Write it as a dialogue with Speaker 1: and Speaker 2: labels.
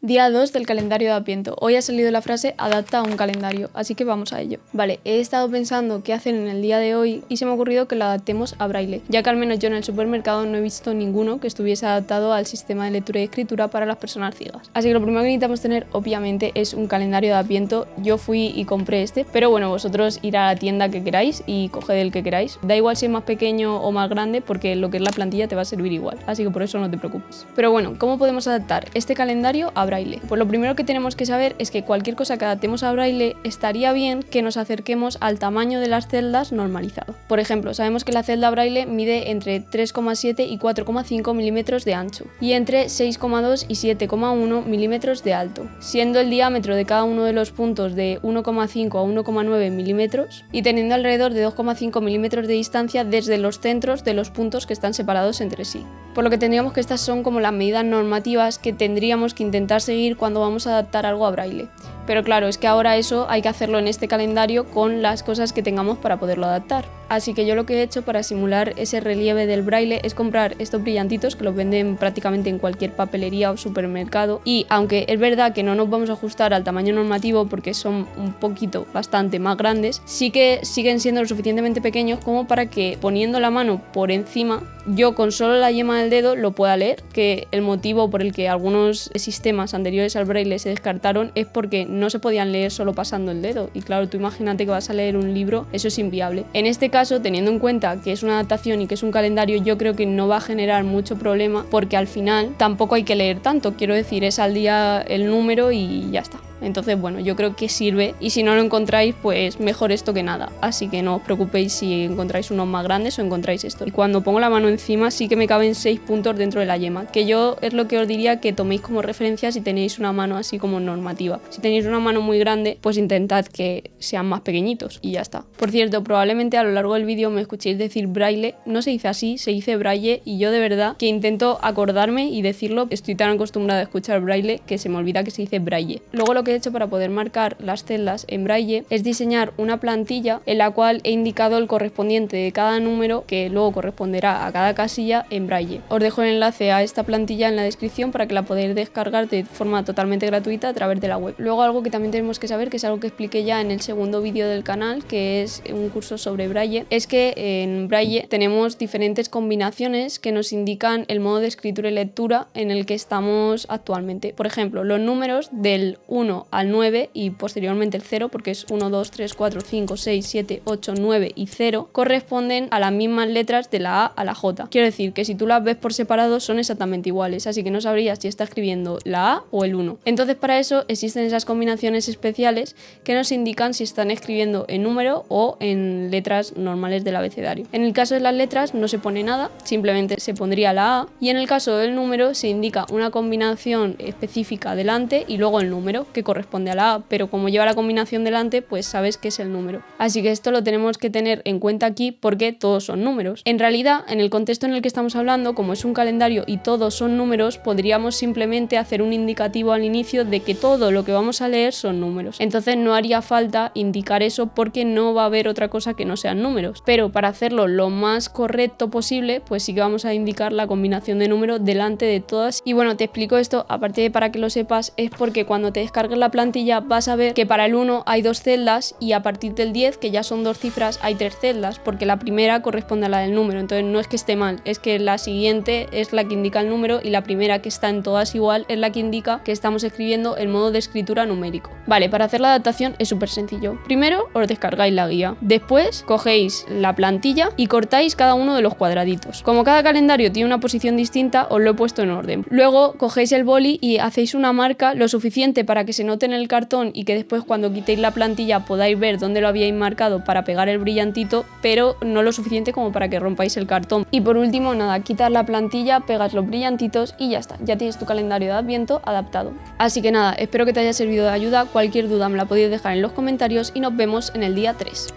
Speaker 1: Día 2 del calendario de Adviento. Hoy ha salido la frase adapta a un calendario, así que vamos a ello. Vale, he estado pensando qué hacer en el día de hoy y se me ha ocurrido que lo adaptemos a braille, ya que al menos yo en el supermercado no he visto ninguno que estuviese adaptado al sistema de lectura y escritura para las personas ciegas. Así que lo primero que necesitamos tener, obviamente, es un calendario de Adviento. Yo fui y compré este, pero bueno, vosotros ir a la tienda que queráis y coged el que queráis. Da igual si es más pequeño o más grande, porque lo que es la plantilla te va a servir igual, así que por eso no te preocupes. Pero bueno, ¿cómo podemos adaptar este calendario a braille? Pues lo primero que tenemos que saber es que cualquier cosa que adaptemos a braille estaría bien que nos acerquemos al tamaño de las celdas normalizado. Por ejemplo, sabemos que la celda braille mide entre 3,7 y 4,5 milímetros de ancho y entre 6,2 y 7,1 milímetros de alto, siendo el diámetro de cada uno de los puntos de 1,5 a 1,9 milímetros y teniendo alrededor de 2,5 milímetros de distancia desde los centros de los puntos que están separados entre sí. Por lo que tendríamos que estas son como las medidas normativas que tendríamos que intentar seguir cuando vamos a adaptar algo a braille. Pero claro, es que ahora eso hay que hacerlo en este calendario con las cosas que tengamos para poderlo adaptar. Así que yo lo que he hecho para simular ese relieve del braille es comprar estos brillantitos que los venden prácticamente en cualquier papelería o supermercado, y aunque es verdad que no nos vamos a ajustar al tamaño normativo porque son un poquito bastante más grandes, sí que siguen siendo lo suficientemente pequeños como para que poniendo la mano por encima yo con solo la yema del dedo lo pueda leer, que el motivo por el que algunos sistemas anteriores al braille se descartaron es porque no se podían leer solo pasando el dedo, y claro, tú imagínate que vas a leer un libro, eso es inviable. En este caso, teniendo en cuenta que es una adaptación y que es un calendario, yo creo que no va a generar mucho problema porque al final tampoco hay que leer tanto, quiero decir, es al día el número y ya está. Entonces, bueno, yo creo que sirve, y si no lo encontráis, pues mejor esto que nada. Así que no os preocupéis si encontráis unos más grandes o encontráis esto. Y cuando pongo la mano encima sí que me caben 6 puntos dentro de la yema, que yo es lo que os diría que toméis como referencia si tenéis una mano así como normativa. Si tenéis una mano muy grande, pues intentad que sean más pequeñitos y ya está. Por cierto, probablemente a lo largo del vídeo me escuchéis decir braille. No se dice así, se dice braille, y yo de verdad que intento acordarme y decirlo. Estoy tan acostumbrada a escuchar braille que se me olvida que se dice braille. Luego lo que he hecho para poder marcar las celdas en braille es diseñar una plantilla en la cual he indicado el correspondiente de cada número, que luego corresponderá a cada casilla, en braille. Os dejo el enlace a esta plantilla en la descripción para que la podáis descargar de forma totalmente gratuita a través de la web. Luego algo que también tenemos que saber, que es algo que expliqué ya en el segundo vídeo del canal, que es un curso sobre braille, es que en braille tenemos diferentes combinaciones que nos indican el modo de escritura y lectura en el que estamos actualmente. Por ejemplo, los números del 1 al 9 y posteriormente el 0, porque es 1, 2, 3, 4, 5, 6, 7, 8, 9 y 0, corresponden a las mismas letras de la A a la J. Quiero decir que si tú las ves por separado son exactamente iguales, así que no sabrías si está escribiendo la A o el 1. Entonces para eso existen esas combinaciones especiales que nos indican si están escribiendo en número o en letras normales del abecedario. En el caso de las letras no se pone nada, simplemente se pondría la A, y en el caso del número se indica una combinación específica delante y luego el número que corresponde a la A, pero como lleva la combinación delante, pues sabes que es el número. Así que esto lo tenemos que tener en cuenta aquí porque todos son números. En realidad, en el contexto en el que estamos hablando, como es un calendario y todos son números, podríamos simplemente hacer un indicativo al inicio de que todo lo que vamos a leer son números. Entonces no haría falta indicar eso porque no va a haber otra cosa que no sean números. Pero para hacerlo lo más correcto posible, pues sí que vamos a indicar la combinación de números delante de todas. Y bueno, te explico esto, aparte de para que lo sepas, es porque cuando te descargues la plantilla vas a ver que para el 1 hay 2 celdas y a partir del 10, que ya son 2 cifras, hay 3 celdas, porque la primera corresponde a la del número. Entonces no es que esté mal, es que la siguiente es la que indica el número y la primera, que está en todas igual, es la que indica que estamos escribiendo el modo de escritura numérico. Vale, para hacer la adaptación es súper sencillo. Primero os descargáis la guía, después cogéis la plantilla y cortáis cada uno de los cuadraditos. Como cada calendario tiene una posición distinta, os lo he puesto en orden. Luego cogéis el boli y hacéis una marca lo suficiente para que se note en el cartón y que después cuando quitéis la plantilla podáis ver dónde lo habíais marcado para pegar el brillantito, pero no lo suficiente como para que rompáis el cartón. Y por último, nada, quitas la plantilla, pegas los brillantitos y ya está, ya tienes tu calendario de Adviento adaptado. Así que nada, espero que te haya servido de ayuda. Cualquier duda me la podéis dejar en los comentarios y nos vemos en el día 3.